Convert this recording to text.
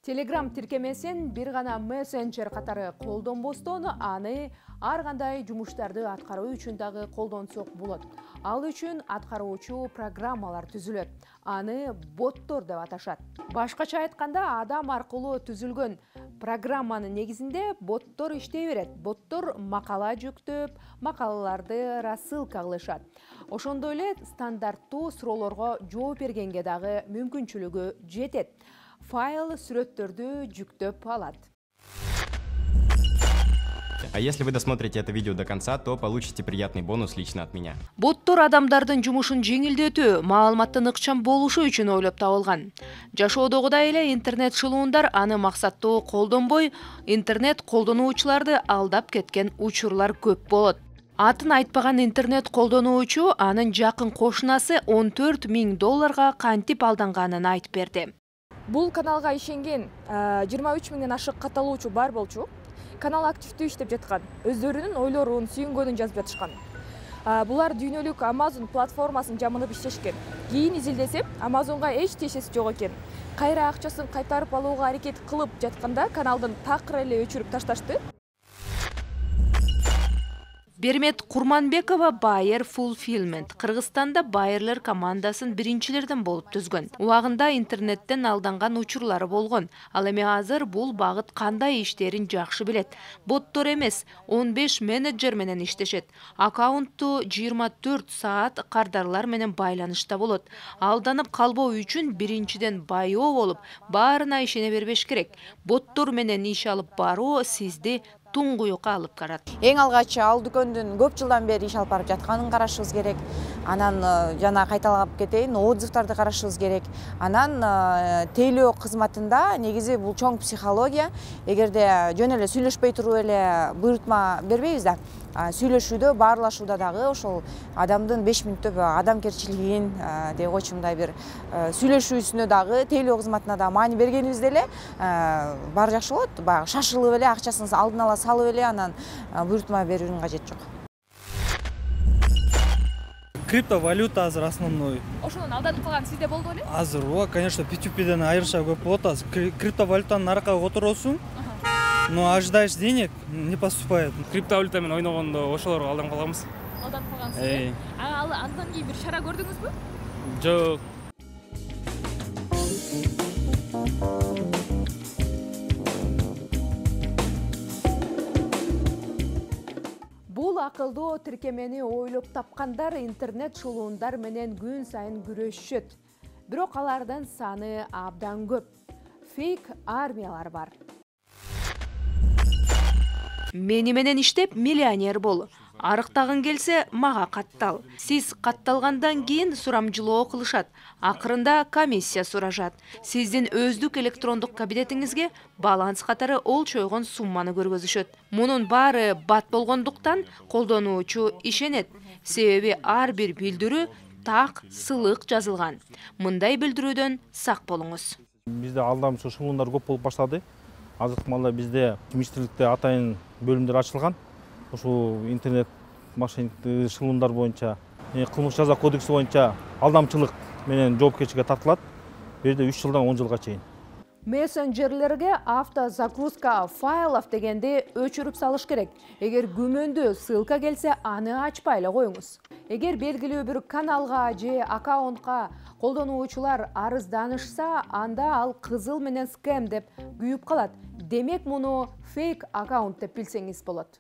Telegram тиркемесин бир гана мессенджер катары колдонбостон, аны ар кандай жумуштарды аткаруу үчүн дагы колдонсок болот. Ал үчүн аткаруучу программалар түзүлөт. Аны боттор деп аташат. Башкача айтканда, адам аркылуу түзүлгөн программанын негизинде боттор иштей берет. Боттор макала жүктөп, макалаларды рассылка кылышат. Ошондой эле стандарттуу суроолорго жооп бергенге дагы мүмкүнчүлүгү жетет. Файл сүрөттөрдү жүктөп алат. А если вы досмотрите это видео до конца, то получите приятный бонус лично от меня. Боттор адамдардын жумушун жеңилдетүү, маалыматтын ыкчам болушу үчүн ойлоп табылган. Жашоодогудай эле интернет шылуундар аны максаттуу колдонбой, интернет колдонуучуларды алдап кеткен учурлар көп болот. Атын айтпаган интернет колдонуучу анын жакын кошунасы $14,000 кантип алданганын айтып берди. Бул каналга ишенген 23 миңден ашык катталуучу бар болчу. Канал активдүү иштеп жаткан, өздөрүнүн ойлорун, сүйүнгөнүн жазып жатышкан. Булар дүйнөлүк Amazon платформасын жамынып иштешкен. Кийин изилдесем, Amazonга эч тиешеси жок экен. Кайра акчасын кайтарып алууга аракет кылып жатканда каналдын такыр эле өчүрүп ташташты. Бермет Курманбекова Bayer Fulfillment. Кыргызстанда Bayer'ler командасын биринчилерден болуп түзгөн. Убагында интернеттен алданган учурлары болгон. Ал эми азыр бул багыт кандай иштерин жакшы билет. Боттор эмес, 15 менеджер менен иштешет. Аккаунтту 24 саат кардарлар менен байланышта болот. Алданып калбоо үчүн биринчиден байоо болуп, баарына ишене бербеш керек. Боттор менен иш алып баруу сизди туңгуюкка алып барат. Эң алгач ал дүкөндүн көп жылдан бери иш алып барып жатканын карашыбыз керек. Анан жана кайталап кетейин, отзывдарды карашыбыз керек. Анан тейлөө кызматында негизи бул чоң психология. Эгерде жөн эле сүйлөшпөй туруп эле буйрутма бербейбиз да, сүйлөшүүдө, баарлашууда дагы ошол адамдын 5 мүнөттөп адамгерчилигин деп койчу мындай бир сүйлөшүүсүнө дагы, тейлөө кызматына да маани бергенибизде эле баары жакшы болот. Баягы шашылып эле акчасын алдын ала салып эле анан буйрутма берүүнүн кажети жок. Криптовалюта азыр основной. Ошонун алданып калган сизде болду беле? Азыр конечно P2P'ден айрыкча көп болот. Азыр криптовалютанын нарыкка которосуң, но ожидаешь денег, не поступает. Криптовалютамен ойногондо ошолорго алданып калганбыз. Алданып калгансыз. Андан кийин бир чара көрдүңүзбү? Жок. Бул акылдуу тиркемени ойлоп тапкандар интернет шылуундар менен күн сайын күрөшүшөт. Бирок алардын саны абдан көп. Фейк армиялар бар. Мени менен иштеп миллионер бол. Арыктагың келсе, мага каттал. Сиз катталгандан кийин сурамжылоо кылышат. Акырында комиссия сурашат. Сиздин өздүк электрондук кабинетиңизге баланс катары олчойгон сумманы көргөзүшөт. Мунун баары бат болгондуктан колдонуучу ишенет. Себеби ар бир билдирүү так, сылык жазылган. Мындай билдирүүдөн сак болуңуз. Бизде алдамчы шылуундар көп болуп баштады. Азыркы маалда бизде министрликте атайын бөлүмдөр ачылган. Ушул интернет мошенниктик шылуундар боюнча кылмыш жаза кодекси боюнча алдамчылык менен жоопкерчиликке тартылат. Бул жерде 3 жылдан 10 жылга чейин. Мессенджерлерге автозагрузка файлов дегенди өчүрүп салыш керек. Эгер күмөндүү ссылка келсе, аны ачпай эле коюңуз. Эгер белгилүү бир каналга же аккаунтка колдонуучулар арызданышса, анда ал кызыл менен скем деп күйүп калат. Демек муну фейк аккаунт деп билсеңиз болот.